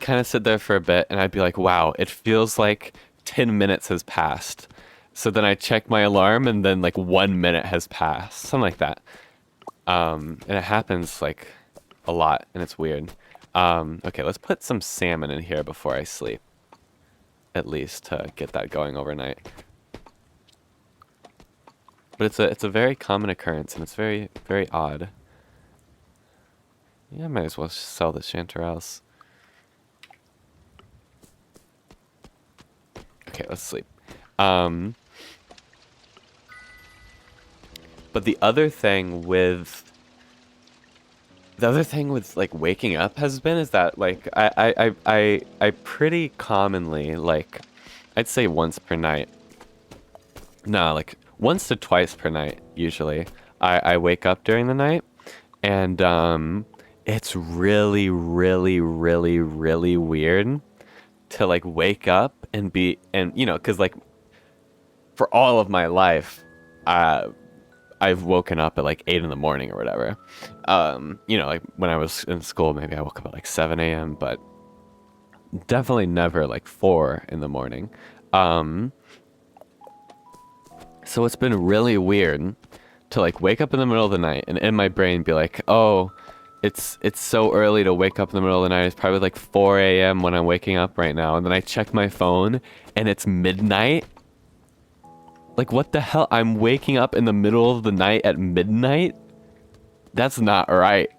kind of sit there for a bit and I'd be like, wow, it feels like 10 minutes has passed. So then I check my alarm and then like 1 minute has passed, something like that. And it happens like a lot and it's weird. Okay, let's put some salmon in here before I sleep, at least to get that going overnight. But it's a very common occurrence and it's very, very odd. Yeah, I might as well sell the chanterelles. Okay, let's sleep. But the other thing with like waking up has been is that like I pretty commonly, like I'd say once per night. Nah, like once to twice per night usually. I wake up during the night and it's really, really, really, really weird to like wake up and you know, because like for all of my life I've woken up at like 8 in the morning or whatever. You know, like when I was in school, maybe I woke up at like 7 a.m., but definitely never like 4 in the morning. So it's been really weird to like wake up in the middle of the night and in my brain be like, oh, it's so early to wake up in the middle of the night. It's probably like 4 a.m. when I'm waking up right now. And then I check my phone and it's midnight. Like, what the hell? I'm waking up in the middle of the night at midnight? That's not right.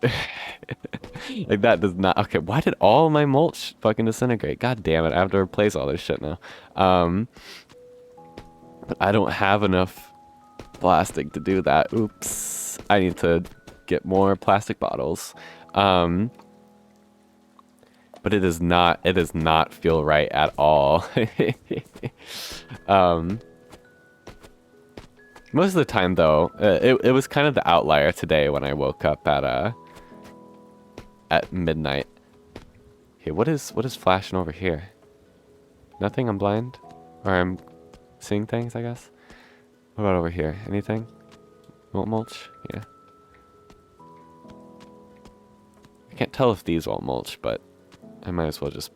Like, that does not... Okay, why did all my mulch fucking disintegrate? God damn it, I have to replace all this shit now. But I don't have enough plastic to do that. Oops. I need to get more plastic bottles. But it does not feel right at all. Most of the time, though, it was kind of the outlier today when I woke up at midnight. Okay, what is flashing over here? Nothing? I'm blind? Or I'm seeing things, I guess? What about over here? Anything? Won't mulch? Yeah. I can't tell if these won't mulch, but I might as well just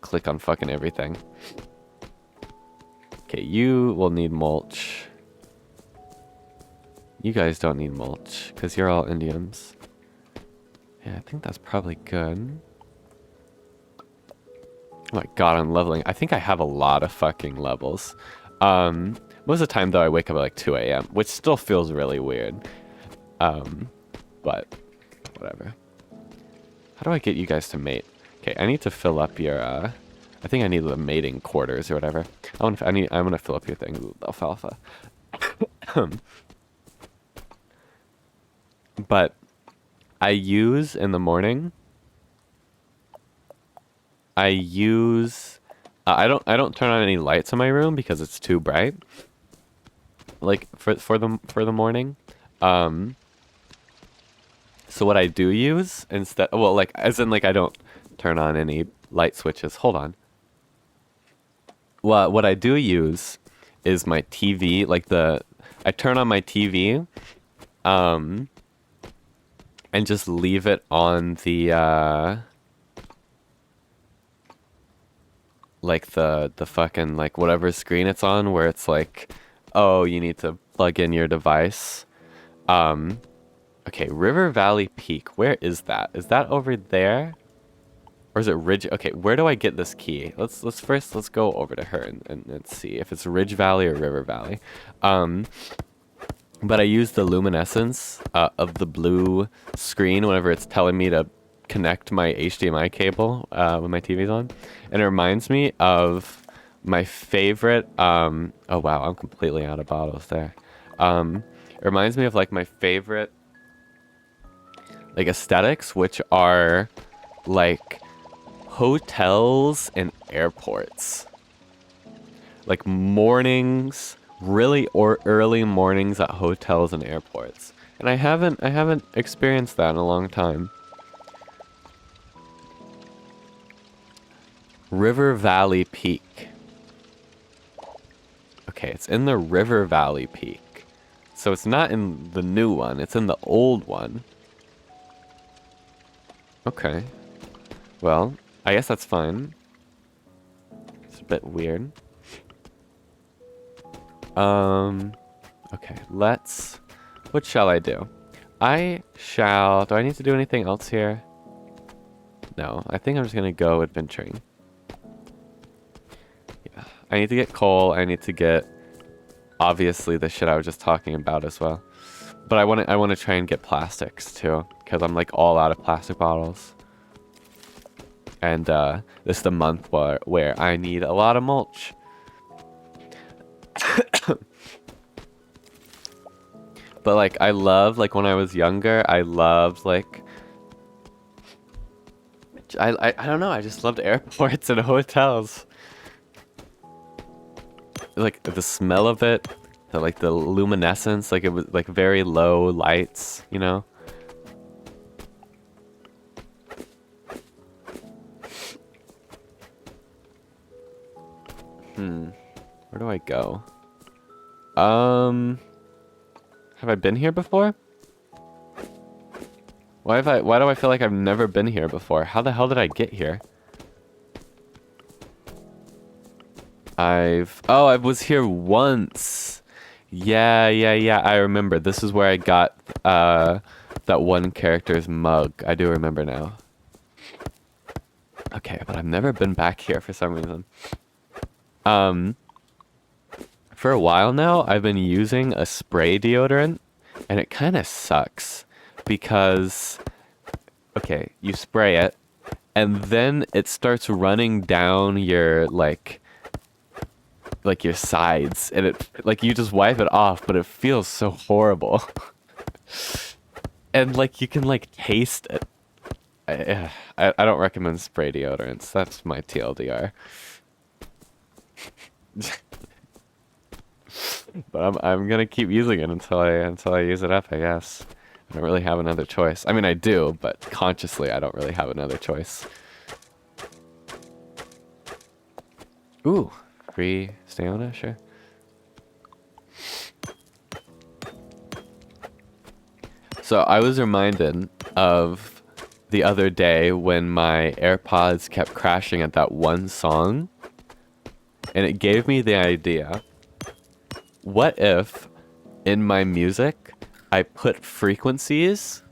click on fucking everything. Okay, you will need mulch. You guys don't need mulch, because you're all Indians. Yeah, I think that's probably good. Oh my god, I'm leveling. I think I have a lot of fucking levels. Most of the time, though, I wake up at like 2 a.m., which still feels really weird. But whatever. How do I get you guys to mate? Okay, I need to fill up your, I think I need the mating quarters or whatever. I'm gonna fill up your thing with alfalfa. But I use in the morning. I don't turn on any lights in my room because it's too bright. Like for the morning. So what I do use instead, well, like as in like I don't turn on any light switches. Hold on. Well, what I do use is my TV, like I turn on my TV, and just leave it on the, like the fucking, like whatever screen it's on where it's like, oh, you need to plug in your device. Okay, River Valley Peak, where is that? Is that over there? Or is it Ridge? Okay, where do I get this key? Let's go over to her and see if it's Ridge Valley or River Valley. But I use the luminescence of the blue screen whenever it's telling me to connect my HDMI cable when my TV's on. And it reminds me of my favorite, oh wow, I'm completely out of bottles there. It reminds me of like my favorite like aesthetics, which are like hotels and airports. Like mornings, really early mornings at hotels and airports. And I haven't experienced that in a long time. River Valley Peak. Okay, it's in the River Valley Peak. So it's not in the new one, it's in the old one. Okay. Well, I guess that's fine. It's a bit weird. Okay, what shall I do? Do I need to do anything else here? No, I think I'm just gonna go adventuring. Yeah, I need to get coal, I need to get, obviously, the shit I was just talking about as well. But I want to try and get plastics too, because I'm like all out of plastic bottles. And this is the month where I need a lot of mulch. But like I love, like when I was younger, I loved like I don't know, I just loved airports and hotels. Like the smell of it, like the luminescence, like it was like very low lights, you know? Where do I go? Have I been here before? Why do I feel like I've never been here before? How the hell did I get here? I was here once. Yeah, I remember. This is where I got that one character's mug. I do remember now. Okay, but I've never been back here for some reason. For a while now, I've been using a spray deodorant And it kind of sucks because, okay, you spray it and then it starts running down your like your sides, and it like you just wipe it off, but it feels so horrible. And like you can like taste it. I don't recommend spray deodorants. That's my TLDR. But I'm gonna keep using it until I use it up, I guess. I don't really have another choice. I mean, I do, but consciously I don't really have another choice. Ooh, free stamina, sure. So I was reminded of the other day when my AirPods kept crashing at that one song, and it gave me the idea. What if in my music I put frequencies?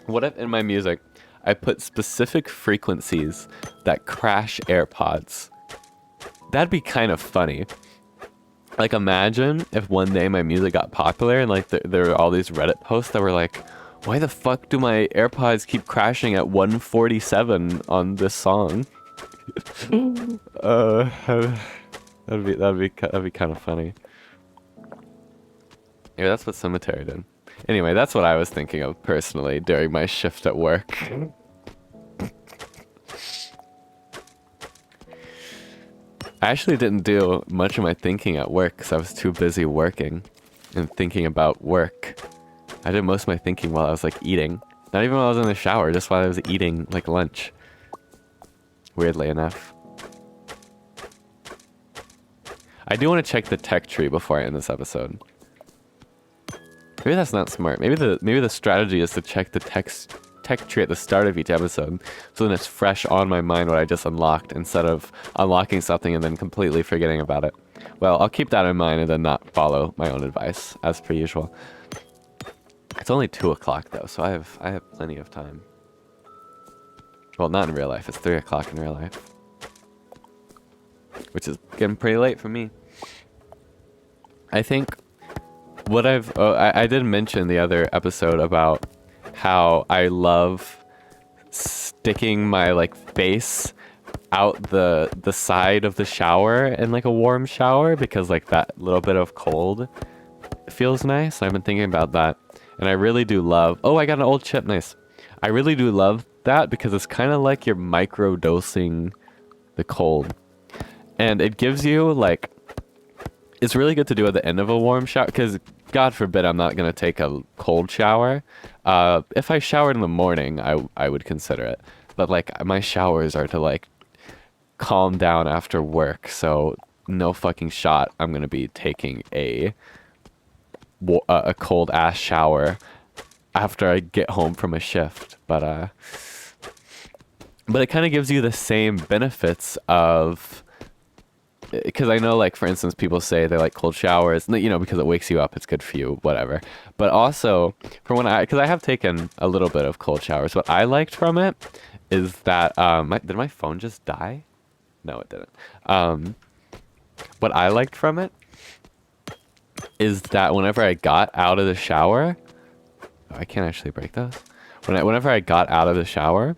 What if in my music I put specific frequencies that crash AirPods? That'd be kind of funny. Like, imagine if one day my music got popular and like there were all these Reddit posts that were like, why the fuck do my AirPods keep crashing at 147 on this song? That'd be kind of funny. Yeah, that's what Cemetery did. Anyway, that's what I was thinking of personally during my shift at work. I actually didn't do much of my thinking at work because I was too busy working and thinking about work. I did most of my thinking while I was like eating. Not even while I was in the shower, just while I was eating like lunch. Weirdly enough. I do want to check the tech tree before I end this episode. Maybe that's not smart. Maybe the strategy is to check the tech tree at the start of each episode, so then it's fresh on my mind what I just unlocked, instead of unlocking something and then completely forgetting about it. Well, I'll keep that in mind and then not follow my own advice, as per usual. It's only 2 o'clock though, so I have plenty of time. Well, not in real life. It's 3 o'clock in real life, which is getting pretty late for me. I think what I did mention the other episode about how I love sticking my like face out the side of the shower in like a warm shower, because like that little bit of cold feels nice. I've been thinking about that, and I really do love. Oh, I got an old chip. Nice. I really do love that because it's kind of like you're micro dosing the cold, and it gives you like. It's really good to do at the end of a warm shower, because God forbid I'm not going to take a cold shower. If I showered in the morning, I would consider it. But like my showers are to like calm down after work. So no fucking shot I'm going to be taking a cold ass shower after I get home from a shift. But it kind of gives you the same benefits of, because I know, like, for instance, people say they like cold showers, you know, because it wakes you up, it's good for you, whatever. But also, because I have taken a little bit of cold showers, what I liked from it is that, did my phone just die? No, it didn't. What I liked from it is that whenever I got out of the shower, I can't actually break those. Whenever I got out of the shower,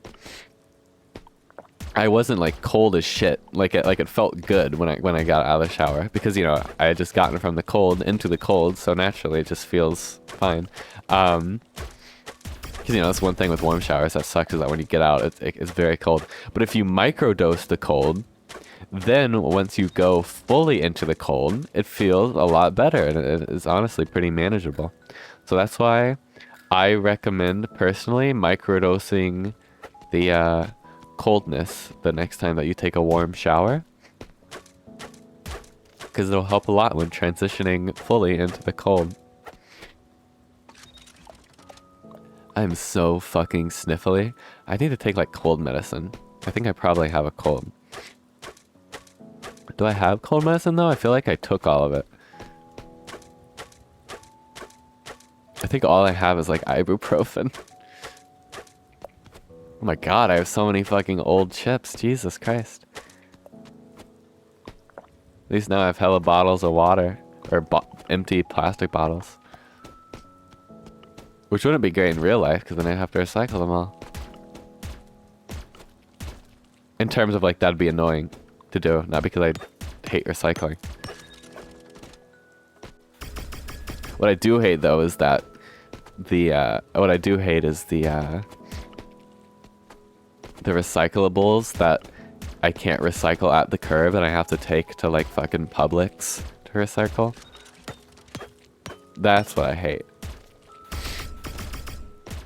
I wasn't like cold as shit. Like it felt good when I got out of the shower, because you know I had just gotten from the cold into the cold, so naturally it just feels fine. Because you know that's one thing with warm showers that sucks, is that when you get out it's very cold. But if you microdose the cold, then once you go fully into the cold, it feels a lot better, and it is honestly pretty manageable. So that's why I recommend personally microdosing the coldness the next time that you take a warm shower, because it'll help a lot when transitioning fully into the cold. I'm so fucking sniffly. I need to take like cold medicine. I think I probably have a cold. Do I have cold medicine though? I feel like I took all of it. I think all I have is like ibuprofen. Oh my god, I have so many fucking old chips. Jesus Christ. At least now I have hella bottles of water. Or empty plastic bottles. Which wouldn't be great in real life, because then I'd have to recycle them all. In terms of, like, that'd be annoying to do, not because I hate recycling. What I do hate, though, is that what I do hate is the recyclables that I can't recycle at the curb and I have to take to, like, fucking Publix to recycle. That's what I hate.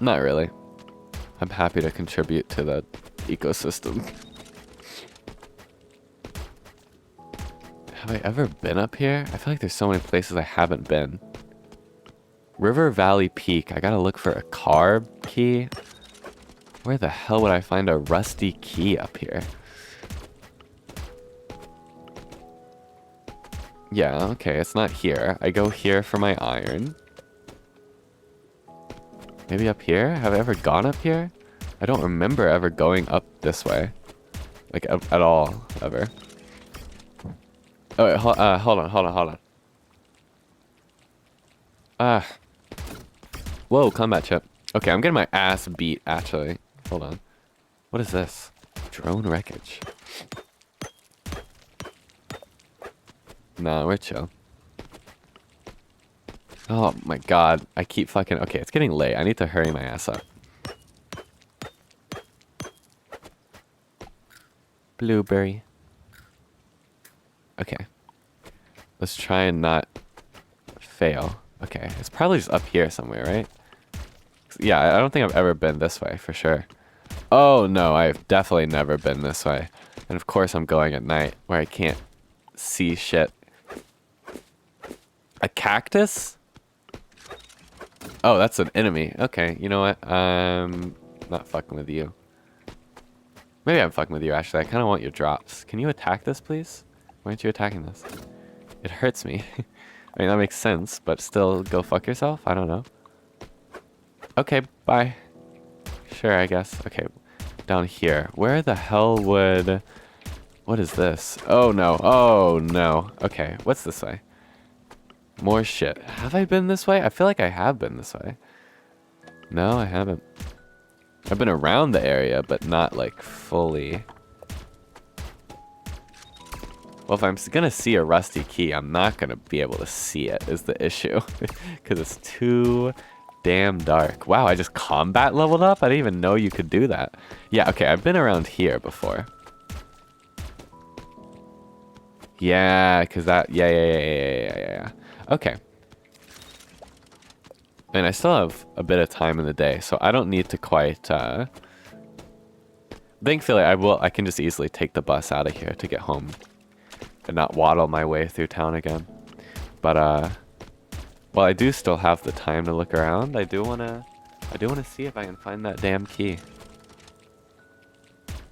Not really. I'm happy to contribute to the ecosystem. Have I ever been up here? I feel like there's so many places I haven't been. River Valley Peak. I gotta look for a carb key. Where the hell would I find a rusty key up here? Yeah, okay, it's not here. I go here for my iron. Maybe up here? Have I ever gone up here? I don't remember ever going up this way. Like, at all, ever. Oh, wait, hold on. Whoa, combat chip. Okay, I'm getting my ass beat, actually. Hold on. What is this? Drone wreckage. Nah, we're chill. Oh my god. I keep fucking... Okay, it's getting late. I need to hurry my ass up. Blueberry. Okay. Let's try and not fail. Okay, it's probably just up here somewhere, right? Yeah, I don't think I've ever been this way, for sure. Oh no, I've definitely never been this way. And of course I'm going at night, where I can't see shit. A cactus? Oh, that's an enemy. Okay, you know what? I'm not fucking with you. Maybe I'm fucking with you, actually. I kind of want your drops. Can you attack this, please? Why aren't you attacking this? It hurts me. I mean, that makes sense, but still, go fuck yourself? I don't know. Okay, bye. Sure, I guess. Okay, down here. Where the hell would... What is this? Oh, no. Oh, no. Okay, what's this way? More shit. Have I been this way? I feel like I have been this way. No, I haven't. I've been around the area, but not, like, fully. Well, if I'm gonna see a rusty key, I'm not gonna be able to see it, is the issue. Because it's too damn dark. Wow, I just combat leveled up? I didn't even know you could do that. Yeah, okay, I've been around here before. Yeah, because that... Yeah. Okay. And I still have a bit of time in the day, so I don't need to quite... Thankfully, I can just easily take the bus out of here to get home. And not waddle my way through town again. But, well, I do still have the time to look around. I do wanna see if I can find that damn key.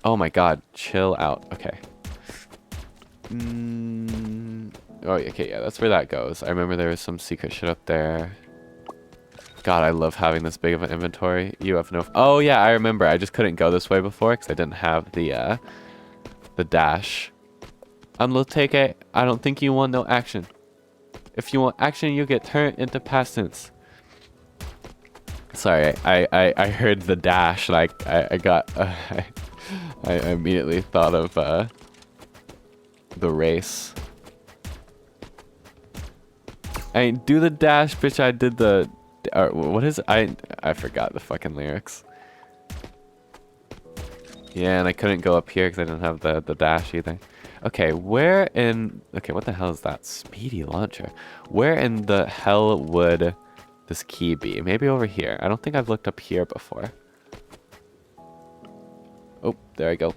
Oh my god, chill out. Okay. Oh, okay, yeah, that's where that goes. I remember there was some secret shit up there. God, I love having this big of an inventory. You have no... Oh, yeah, I remember. I just couldn't go this way before because I didn't have the dash. Take I don't think you want no action. If you want action, you get turned into past tense. Sorry, I heard the dash, like, I got... I immediately thought of, the race. I do the dash, bitch, I did the... what is it? I forgot the fucking lyrics. Yeah, and I couldn't go up here because I didn't have the dash either. Okay, where in... Okay, what the hell is that? Speedy launcher. Where in the hell would this key be? Maybe over here. I don't think I've looked up here before. Oh, there I go.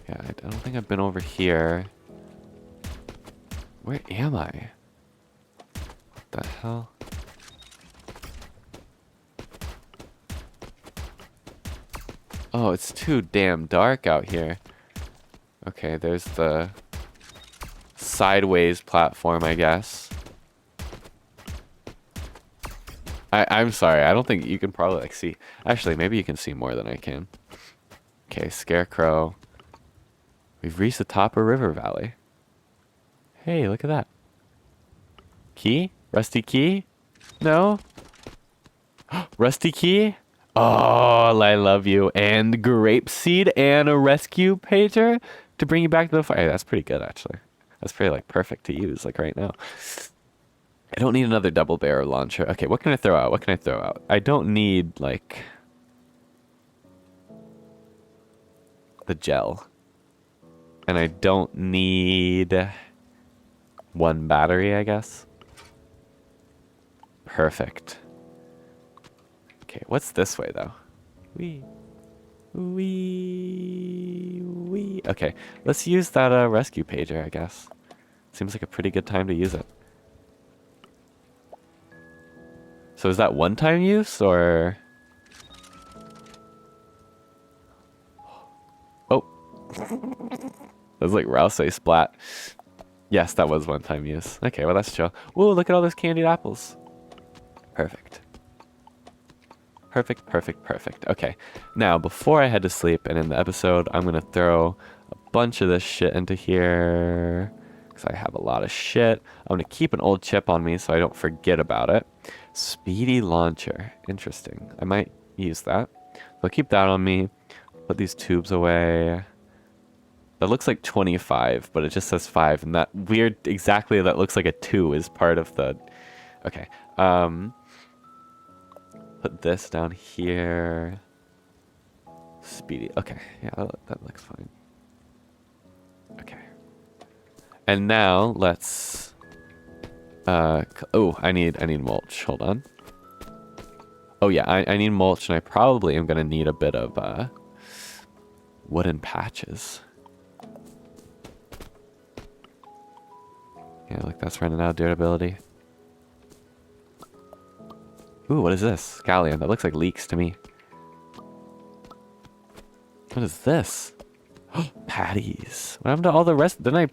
Yeah, I don't think I've been over here. Where am I? What the hell? Oh, it's too damn dark out here. Okay, there's the sideways platform, I guess. I'm sorry, I don't think you can probably like see. Actually, maybe you can see more than I can. Okay, Scarecrow. We've reached the top of River Valley. Hey, look at that. Key? Rusty key? No? Rusty key? Oh, I love you. And grapeseed and a rescue pager to bring you back to the fire. Hey, that's pretty good, actually. That's pretty, like, perfect to use, like, right now. I don't need another double barrel launcher. Okay, what can I throw out? What can I throw out? I don't need, like, the gel. And I don't need one battery, I guess. Perfect. Okay, what's this way, though? Wee. Wee. Okay, let's use that rescue pager, I guess. Seems like a pretty good time to use it. So is that one-time use, or... Oh. That was like Rousey splat. Yes, that was one-time use. Okay, well, that's chill. Ooh, look at all those candied apples. Perfect. Perfect. Okay, now, before I head to sleep and in the episode, I'm going to throw a bunch of this shit into here. Because I have a lot of shit. I'm going to keep an old chip on me so I don't forget about it. Speedy launcher. Interesting. I might use that. So I'll keep that on me. Put these tubes away. That looks like 25, but it just says 5. And that weird, exactly, that looks like a 2 is part of the... Okay. Put this down here. Speedy. Okay. Yeah, that looks fine. Okay. And now let's... oh, I need mulch. Hold on. Oh yeah, I need mulch, and I probably am gonna need a bit of wooden patches. Yeah, look, that's running out of durability. Ooh, what is this? Scallion. That looks like leeks to me. What is this? Patties. What happened to all the rest? Didn't I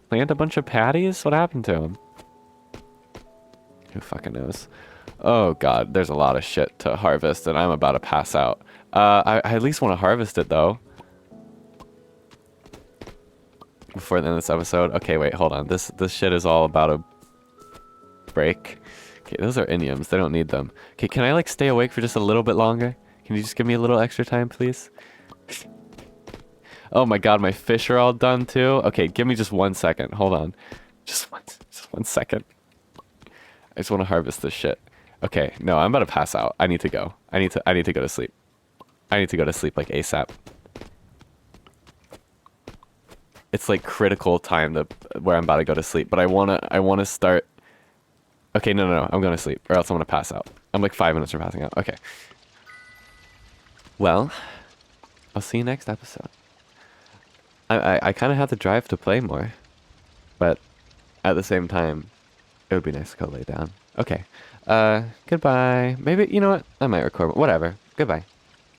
plant a bunch of patties? What happened to them? Who fucking knows? Oh god, there's a lot of shit to harvest, and I'm about to pass out. I at least want to harvest it, though. Before the end of this episode. Okay, wait, hold on. This shit is all about a break. Okay, those are iniums. They don't need them. Okay, can I, like, stay awake for just a little bit longer? Can you just give me a little extra time, please? Oh my god, my fish are all done, too? Okay, give me just 1 second. Hold on. Just one second. I just want to harvest this shit. Okay, no, I'm about to pass out. I need to go. I need to go to sleep. I need to go to sleep, like, ASAP. It's, like, critical time where I'm about to go to sleep, but I wanna start... Okay, no, I'm gonna sleep, or else I'm gonna pass out. I'm like 5 minutes from passing out. Okay. Well, I'll see you next episode. I kind of have the drive to play more, but at the same time, it would be nice to go lay down. Okay. Goodbye. Maybe, you know what? I might record. Whatever. Goodbye.